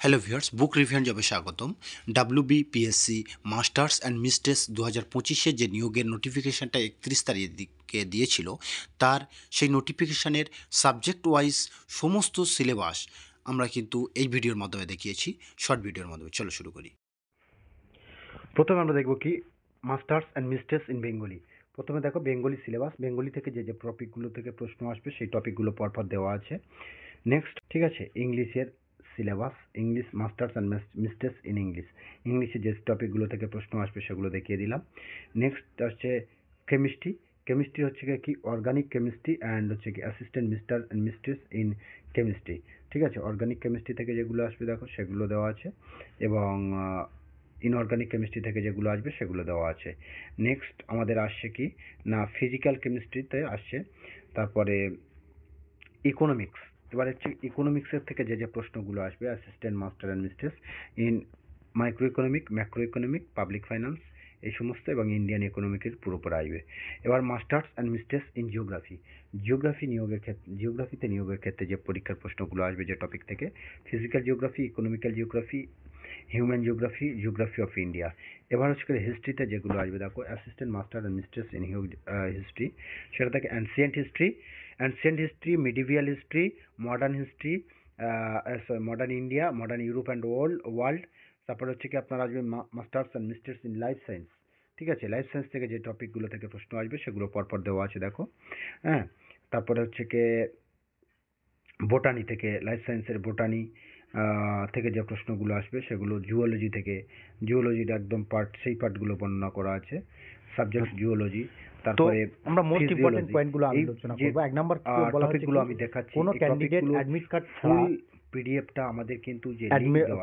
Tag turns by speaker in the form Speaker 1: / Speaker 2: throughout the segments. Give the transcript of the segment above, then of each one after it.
Speaker 1: Hello viewers, বুক revision জবে স্বাগতম। WBPSC masters and mistress 2025-এ যে নিয়োগের নোটিফিকেশানটা 31 তারিখে দিয়েছিল, তার সেই নোটিফিকেশানের সাবজেক্ট ওয়াইজ সমস্ত সিলেবাস আমরা কিন্তু এই ভিডিওর মাধ্যমে দেখিয়েছি, শর্ট ভিডিওর মাধ্যমে। চলো শুরু করি।
Speaker 2: প্রথমে আমরা দেখব কি masters and mistress in Bengali. প্রথমে দেখো বেঙ্গলি সিলেবাস, বেঙ্গলি থেকে যে যে টপিকগুলো থেকে প্রশ্ন আসবে সেই টপিকগুলো পরপর দেওয়া আছে। নেক্সট, ঠিক আছে, ইংলিশের syllabus, English masters and mistress in English, ইংলিশে যে টপিকগুলো থেকে প্রশ্ন আসবে সেগুলো দেখিয়ে দিলাম। নেক্সট হচ্ছে কেমিস্ট্রি, কেমিস্ট্রি হচ্ছে কি অর্গানিক কেমিস্ট্রি অ্যান্ড হচ্ছে কি assistant mister and mistress in chemistry. ঠিক আছে, অর্গানিক কেমিস্ট্রি থেকে যেগুলো আসবে দেখো সেগুলো দেওয়া আছে, এবং ইনঅর্গানিক কেমিস্ট্রি থেকে যেগুলো আসবে সেগুলো দেওয়া আছে। নেক্সট আমাদের আসছে কি না ফিজিক্যাল কেমিস্ট্রিতে আসছে, তারপরে ইকোনমিক্স। এবার হচ্ছে ইকোনমিক্সের থেকে যে যে প্রশ্নগুলো আসবে assistant master and mistress in micro economic, macro economic, public finance, এই সমস্ত, এবং ইন্ডিয়ান ইকোনমিকের পুরোপুরি আসবে। এবার masters and mistress in geography, geography নিয়োগের ক্ষেত্রে, জিওগ্রাফিতে নিয়োগের ক্ষেত্রে যে পরীক্ষার প্রশ্নগুলো আসবে যে টপিক থেকে, physical geography, economical geography, human geography, geography of India. এবার হচ্ছে হিস্ট্রিতে যেগুলো আসবে দেখো assistant master and mistress in history, সেটা থেকে ancient history, medieval history, modern history, modern India, modern Europe and world. তারপরে হচ্ছে কি আপনার আসবে masters and mistress in life science. ঠিক আছে, লাইফ সায়েন্স থেকে যে টপিকগুলো থেকে প্রশ্ন আসবে সেগুলো পরপর দেওয়া আছে দেখো। হ্যাঁ, তারপরে হচ্ছে কি বোটানি থেকে, লাইফ সায়েন্সের বোটানি থেকে যে প্রশ্নগুলো আসবে সেগুলো, জুওলজি থেকে, জুওলজির একদম পার্ট, সেই পার্টগুলো বর্ণনা করা আছে, সাবজেক্ট জুওলজি। তারপরে
Speaker 3: আমরা মোস্ট ইম্পর্টেন্ট পয়েন্টগুলো আলোচনা করব। এক নাম্বার বলা হচ্ছে
Speaker 2: টপিকগুলো আমি দেখাচ্ছি,
Speaker 3: কোন ক্যান্ডিডেট অ্যাডমিট কার্ড ছাড়া
Speaker 2: পিডিএফটা আমাদের কিন্তু যে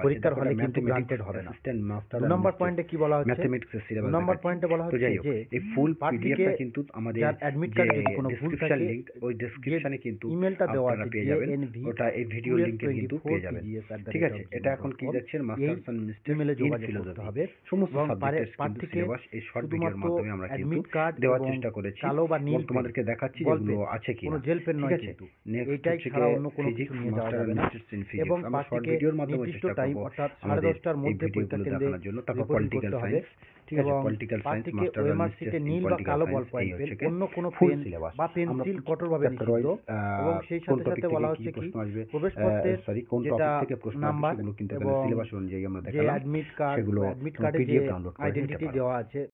Speaker 3: পরীক্ষার হলে কিন্তু গ্রান্টেড হবে না।
Speaker 2: অ্যাসিস্ট্যান্ট মাস্টার
Speaker 3: দু নম্বর পয়েন্টে কি বলা হচ্ছে,
Speaker 2: ম্যাথমেটিক্সের সিলেবাস।
Speaker 3: দু নম্বর পয়েন্টে বলা হচ্ছে যে
Speaker 2: এই ফুল পিডিএফটা কিন্তু আমাদের
Speaker 3: অ্যাডমিট কার্ডে যদি কোনো ভুল থাকে
Speaker 2: লিংক, ওই ডেসক্রিপশনে কিন্তু
Speaker 3: ইমেলটা দেওয়া আছে,
Speaker 2: পেয়ে যাবেন, ওটা এই ভিডিও লিংকে কিন্তু পেয়ে যাবেন। ঠিক আছে, এটা এখন কি যাচ্ছে masters and mistress in philosophy হবে, সমস্ত সাবজেক্টের সিলেবাস এই শর্ট ভিডিওর মাধ্যমে আমরা কিন্তু দেওয়ার চেষ্টা করেছি,
Speaker 3: কালো বা নীল
Speaker 2: তোমাদেরকে দেখাচ্ছি যেগুলো আছে কি
Speaker 3: কোনো জেল পেন নয় কিন্তু, এটাই ছাড়া অন্য কোনো কিছু নিয়ে যাওয়া যাবে না। এবং
Speaker 2: ভিডিওর মাধ্যমে
Speaker 3: নির্দিষ্ট টাইম অর্থাৎ 10:30টার মধ্যে পরীক্ষা কেন্দ্রে
Speaker 2: তারপর পলিটিক্যাল সায়েন্স, ঠিক আছে, পলিটিক্যাল সায়েন্স মাস্টার
Speaker 3: ওএমআর শিটে নীল বা কালো বল পয়েন্ট পেন, অন্য কোনো পেন বা পেন্সিল কঠোরভাবে নিষিদ্ধ। এবং সেই সাথে সাথে বলা হচ্ছে কি প্রবেশপত্রের যেটা নাম্বার এবং সিলেবাস অনুযায়ী আমরা দেখালাম,
Speaker 2: অ্যাডমিট কার্ড,
Speaker 3: সেগুলো অ্যাডমিট কার্ডে যে আইডেন্টিটি দেওয়া আছে